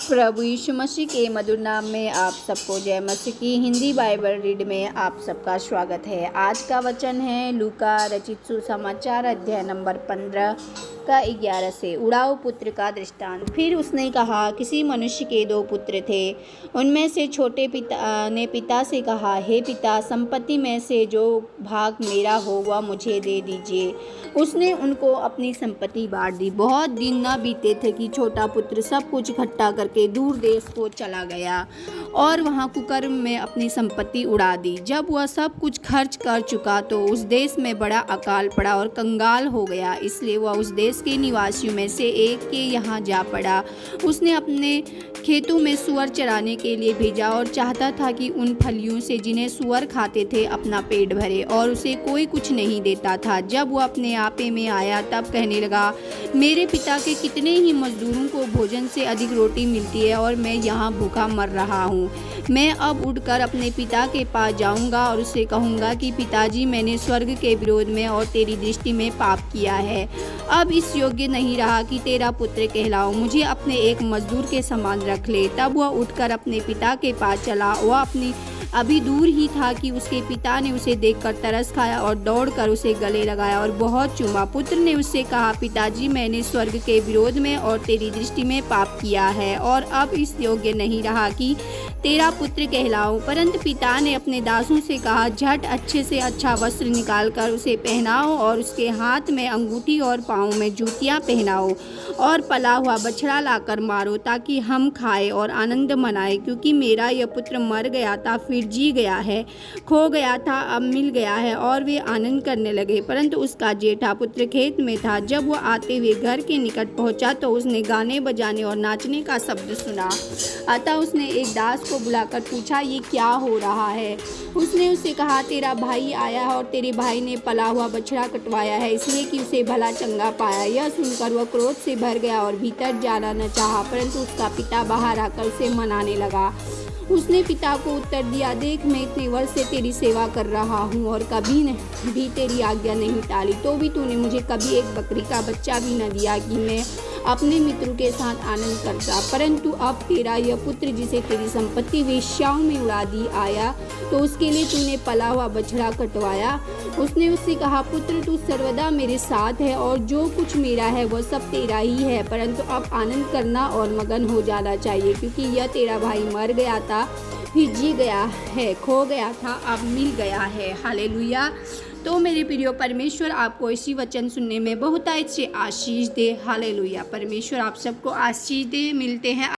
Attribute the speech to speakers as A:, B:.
A: प्रभु यीशु मसीह के मधुर नाम में आप सबको जय मसीह की हिंदी बाइबल रीड में आप सबका स्वागत है। आज का वचन है लूका रचित सुसमाचार अध्याय नंबर 15 का 11 से। उड़ाऊ पुत्र का दृष्टांत। फिर उसने कहा, किसी मनुष्य के 2 पुत्र थे। उनमें से छोटे पिता ने पिता से कहा, हे पिता, संपत्ति में से जो भाग मेरा हो वह मुझे दे दीजिए। उसने उनको अपनी संपत्ति बांट दी। बहुत दिन न बीते थे कि छोटा पुत्र सब कुछ इकट्ठा करके दूर देश को चला गया और वहाँ कुकर्म में अपनी संपत्ति उड़ा दी। जब वह सब कुछ खर्च कर चुका तो उस देश में बड़ा अकाल पड़ा और कंगाल हो गया। इसलिए वह उस देश के निवासियों में से एक के यहाँ जा पड़ा। उसने अपने खेतों में सुअर चराने के लिए भेजा और चाहता था कि उन फलियों से जिन्हें सुअर खाते थे अपना पेट भरे, और उसे कोई कुछ नहीं देता था। जब वह अपने आपे में आया तब कहने लगा, मेरे पिता के कितने ही मजदूरों को भोजन से अधिक रोटी मिलती है और मैं यहाँ भूखा मर रहा हूँ। मैं अब उठकर अपने पिता के पास जाऊँगा और उसे कहूँगा कि पिताजी, मैंने स्वर्ग के विरोध में और तेरी दृष्टि में पाप किया है। अब इस योग्य नहीं रहा कि तेरा पुत्र कहलाऊँ। मुझे अपने एक मजदूर के समान रख ले। तब वह उठकर अपने पिता के पास चला। वह अभी दूर ही था कि उसके पिता ने उसे देखकर तरस खाया और दौड़कर उसे गले लगाया और बहुत चूमा। पुत्र ने उससे कहा, पिताजी, मैंने स्वर्ग के विरोध में और तेरी दृष्टि में पाप किया है और अब इस योग्य नहीं रहा कि तेरा पुत्र कहलाऊं। परंतु पिता ने अपने दासों से कहा, झट अच्छे से अच्छा वस्त्र निकालकर उसे पहनाओ और उसके हाथ में अंगूठी और पाँव में जूतियाँ पहनाओ और पला हुआ बछड़ा लाकर मारो, ताकि हम खाएं और आनंद मनाएं। क्योंकि मेरा यह पुत्र मर गया था, फिर जी गया है, खो गया था, अब मिल गया है। और वे आनंद करने लगे। परंतु उसका जेठा पुत्र खेत में था। जब वह आते हुए घर के निकट पहुंचा तो उसने गाने बजाने और नाचने का शब्द सुना। अतः उसने एक दास को बुलाकर पूछा, ये क्या हो रहा है? उसने उससे कहा, तेरा भाई आया है और तेरे भाई ने पला हुआ बछड़ा कटवाया है, इसलिए कि उसे भला चंगा पाया। यह सुनकर वह क्रोध से भर गया और भीतर जाना न चाहा। परंतु उसका पिता बाहर आकर उसे मनाने लगा। उसने पिता को उत्तर दिया, देख, मैं इतने वर्ष से तेरी सेवा कर रहा हूँ और कभी भी तेरी आज्ञा नहीं टाली, तो भी तूने मुझे कभी एक बकरी का बच्चा भी न दिया कि मैं अपने मित्रों के साथ आनंद करता। परंतु अब तेरा यह पुत्र, जिसे तेरी संपत्ति वेश्याओं में उड़ा दी, आया तो उसके लिए तूने पला हुआ बछड़ा कटवाया। उसने उससे कहा, पुत्र, तू सर्वदा मेरे साथ है और जो कुछ मेरा है वह सब तेरा ही है। परंतु अब आनंद करना और मगन हो जाना चाहिए, क्योंकि यह तेरा भाई मर गया था, फिर जी गया है, खो गया था, अब मिल गया है। हालेलुया। तो मेरे प्रिय, परमेश्वर आपको इसी वचन सुनने में बहुत अच्छे आशीष दे। हालेलुया। परमेश्वर आप सबको आशीष दे। मिलते हैं